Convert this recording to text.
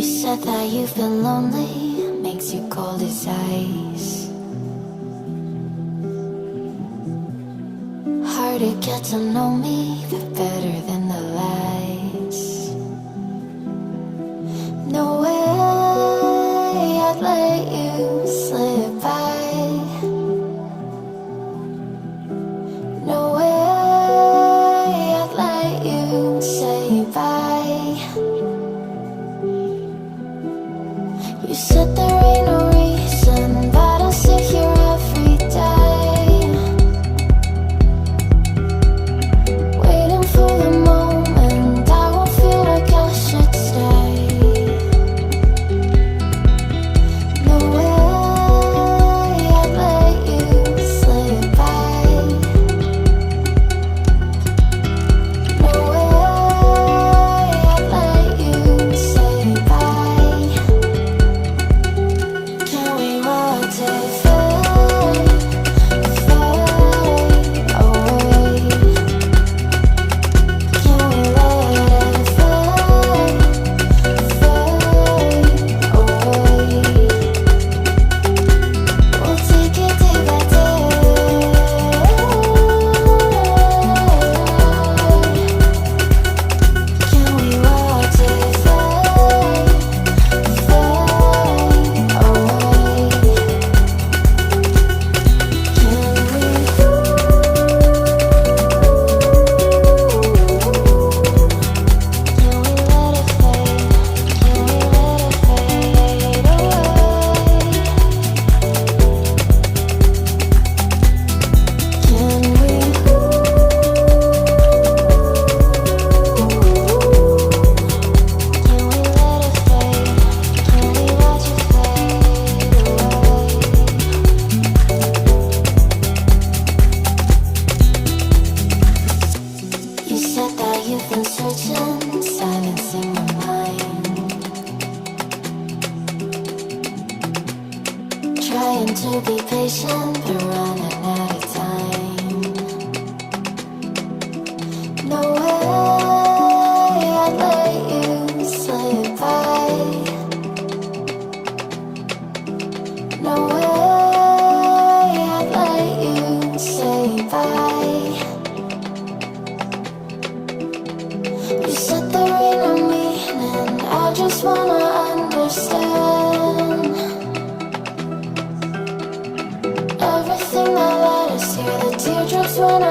said that you feel lonely, makes you cold as ice. Hard to get to know me, but better than the lies. No way I'd let you slip by. No way I'd let you say bye. You said there ain't no reason, but I'll sit here every day, waiting for the moment I won't feel like I should stay. No way I'd let you slip by. No way I'd let you say bye. Can we watch it fade, fade away? Can we let it fade, fade away? We'll take it day by day. Can we watch it fade, fade away? You said that you've been searching, silencing your mind, trying to be patient, but running out of time. No way I'd let you slip by. No way I'd let you say bye. You said there ain't no meaning, I just wanna understand everything that led us here, the teardrops when I